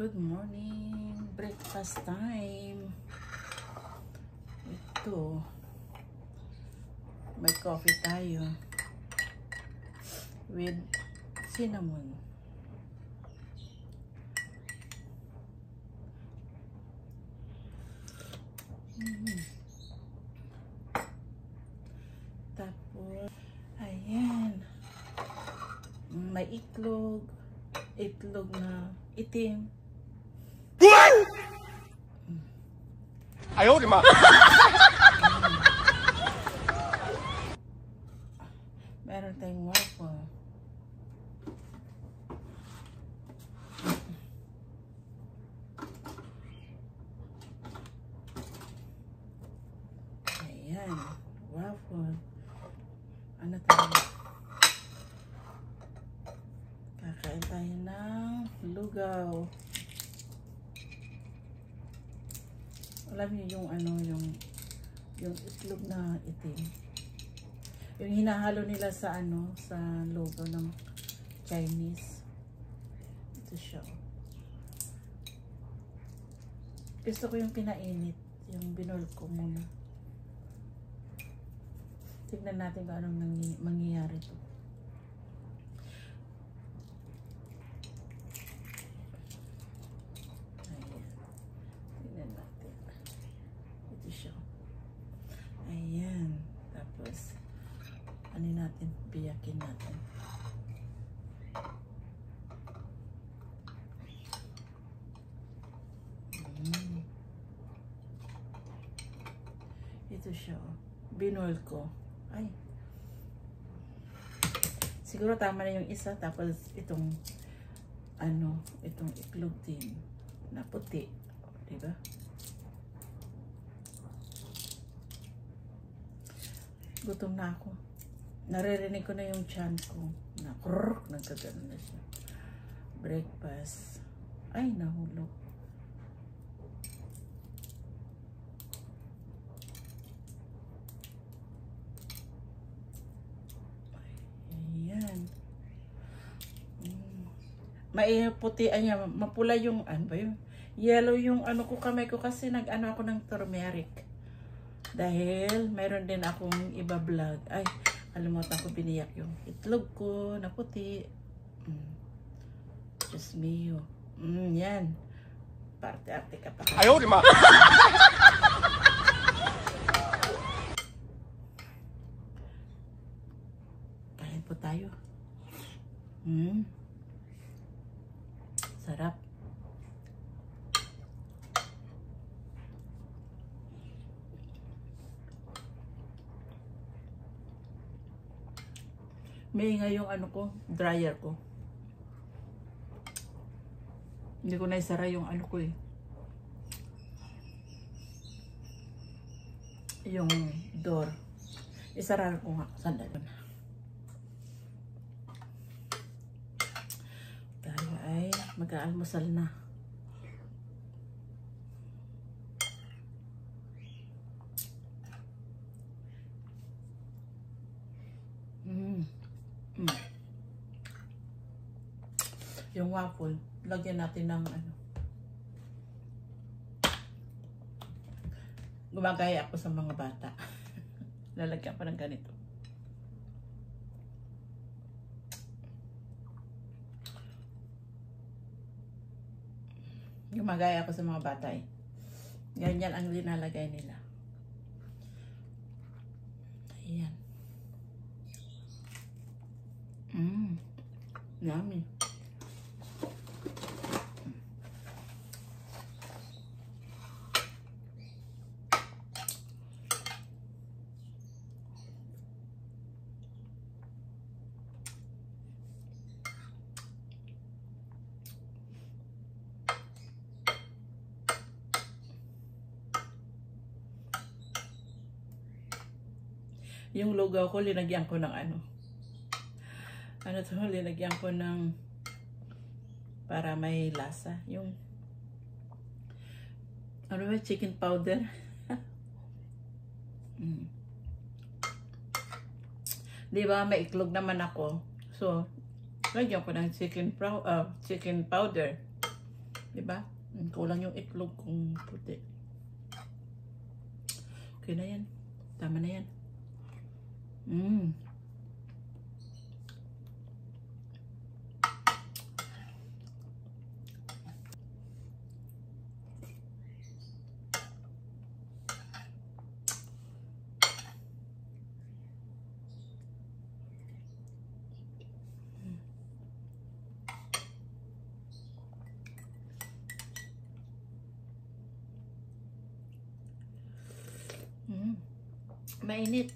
Good morning! Breakfast time! Ito, may coffee tayo with cinnamon. Tapos, ayan, may itlog na itim. Ayaw, di ma. Meron tayong waffle. Ayan, waffle. Ano tayo? Kakain tayo ng lugaw. Alam niyo yung ano, yung itlog na itim. Yung hinahalo nila sa ano, sa lugaw ng Chinese. Ito siya. Gusto ko yung pinainit, yung binol ko muna. Tignan natin kung anong mangyayari to. Ayan. Tapos, ano natin? Biyakin natin. Ito siya. Binol ko. Ay. Siguro tama na yung isa. Tapos, itong ano, itong itlog din na puti. Diba? Gutom na ako. Naririnig ko na yung tiyan ko. Nagkagano na siya. Breakfast. Ay, nahulog. Ayan. May puti, niya, mapula yung, ano ba yun? Yellow yung ano ko, kamay ko kasi nag-ano ako ng turmeric. Dahil mayroon din akong iba-vlog. Ay, kalimutan ko biniyak yung itlog ko na puti. Diyos mio. Yan. Parte-arte ka pa. Ayaw, di ma. Kain po tayo. Sarap. May nga yung ano ko, dryer ko. Hindi ko na isara yung ano ko eh. Yung door. Isara ko nga. Sandali na. Tayo ay mag-aalmusal na. Yung waffle, lagyan natin ng ano. Gumagaya ako sa mga bata. Lalagyan pa ng ganito. Gumagaya ako sa mga bata eh. Ganyan ang linalagay nila. Ayan. Yummy. Yung lugaw ko, linagyan ko ng ano. Ano to, linagyan ko ng para may lasa. Yung ano ba, chicken powder. Diba, may iklog naman ako. So, lagyan ko ng chicken powder. Diba? Kulang yung itlog kung puti. Okay na yan. Tama na yan. Mainit.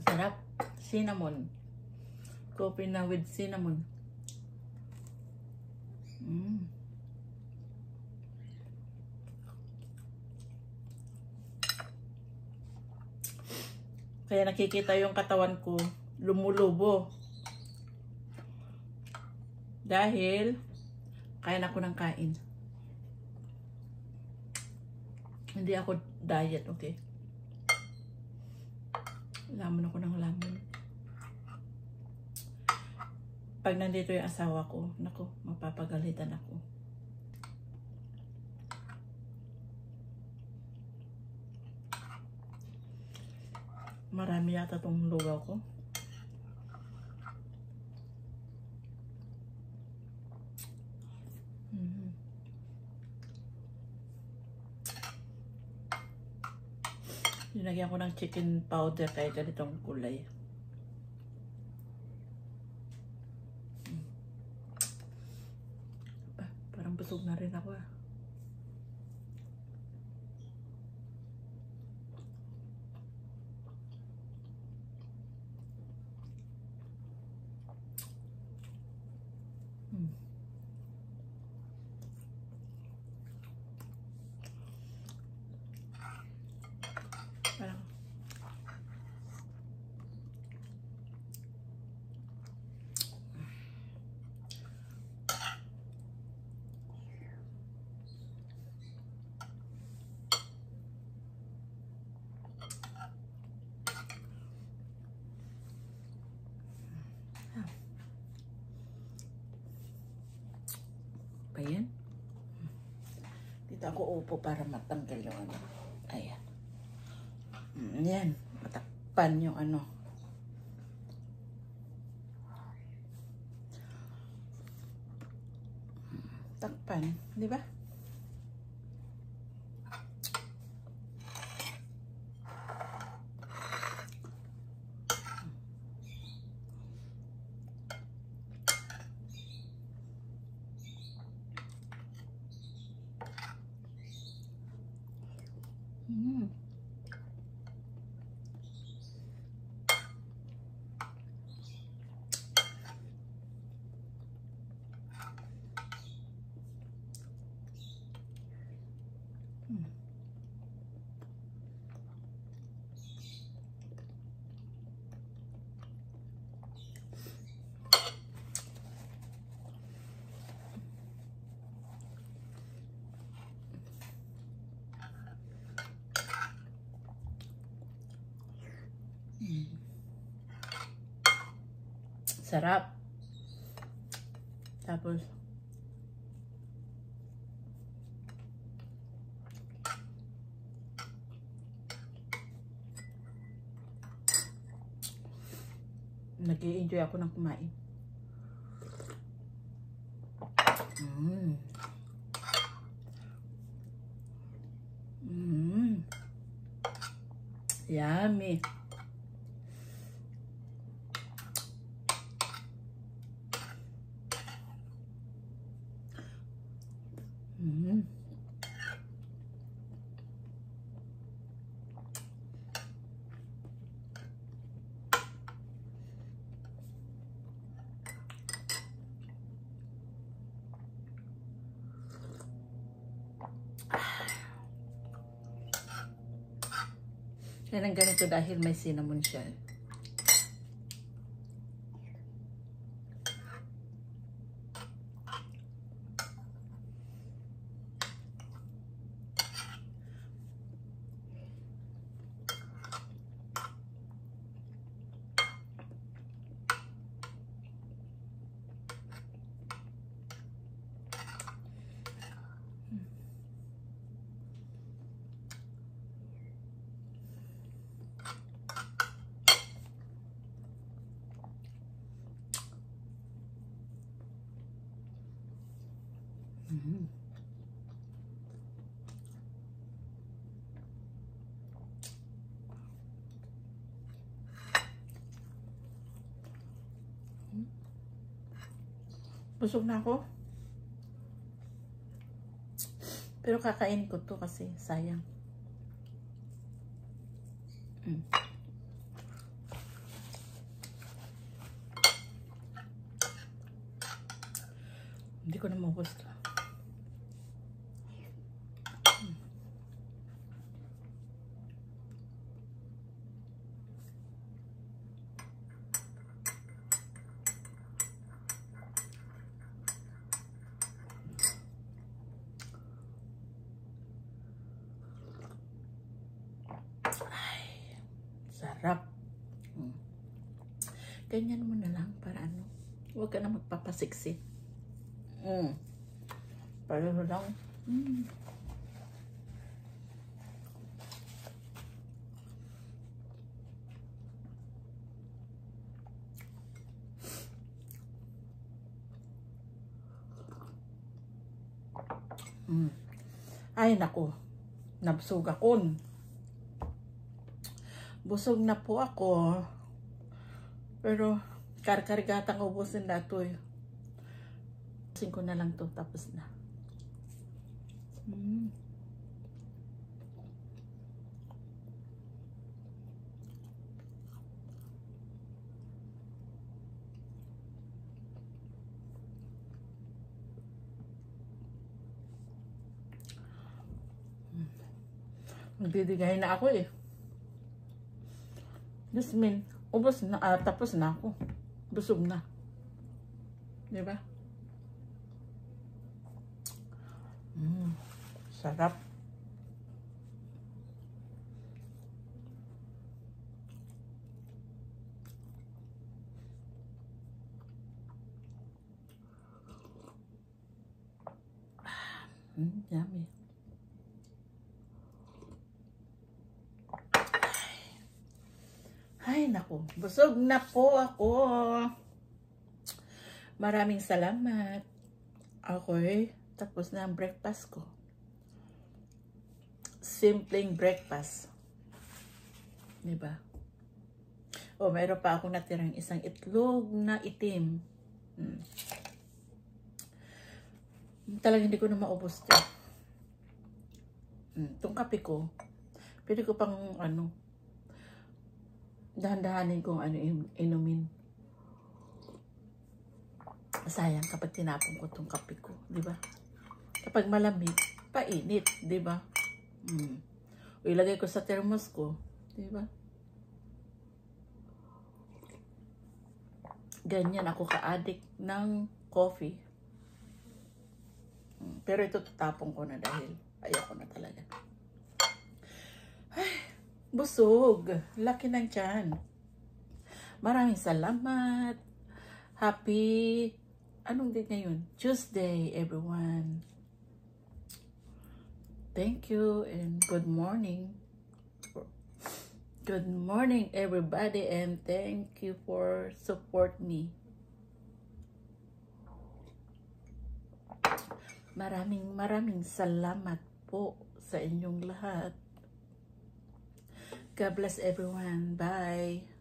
Sarap. Cinnamon. Coffee na with cinnamon. Kaya nakikita yung katawan ko lumulubo. Dahil kain ako ng kain. Hindi ako diet, okay? Lamon ako ng lamon. Pag nandito yung asawa ko, naku, mapapagalitan ako. Marami yata tong lugaw ko. Linagyan ko ng chicken powder kaya ganitong kulay. Parang busog na rin ako ah. Parang ayan. Dito ako upo para matanggal yung ano. Ayan. Yan. Matakpan yung ano. Takpan. Di ba? Sarap. Tapos nag-i-enjoy ako ng kumain. Yummy. Yan ang ganito dahil may cinnamon siya. Mm. Busog na ako. Pero kakain ko to kasi sayang. Hindi ko na maubos to. Sarap. Ganyan mo na lang para ano. Huwag ka na magpapasiksit. Pareho lang. Ay, naku. Nabusog ako. Busog na po ako. Pero, karkargatang ubusin na ito eh. Ubusin ko na lang to tapos na. Magdidigay na ako eh. Just mean, ubos na, tapos na ako. Busog na. Diba? Sarap. Yummy. Ay, naku. Busog na po ako. Maraming salamat. Okay. Tapos na ang breakfast ko. Simpleng breakfast. Diba? O, mayroon pa akong natirang isang itlog na itim. Talagang hindi ko na maubos ito. Itong kape ko, pwede ko pang ano, dahan-dahanin kung ano inumin. Sayang kapag tinapon ko itong kape ko, di ba? Kapag malamig, painit, di ba? O ilagay ko sa thermos ko, di ba? Ganyan ako ka-addict ng coffee. Pero ito tatapon ko na dahil ayoko na talaga. Ay, busog. Laki ng tiyan. Maraming salamat. Happy, anong date ngayon? Tuesday, everyone. Thank you and good morning. Good morning, everybody, and thank you for support me. Maraming salamat po sa inyong lahat. God bless everyone. Bye.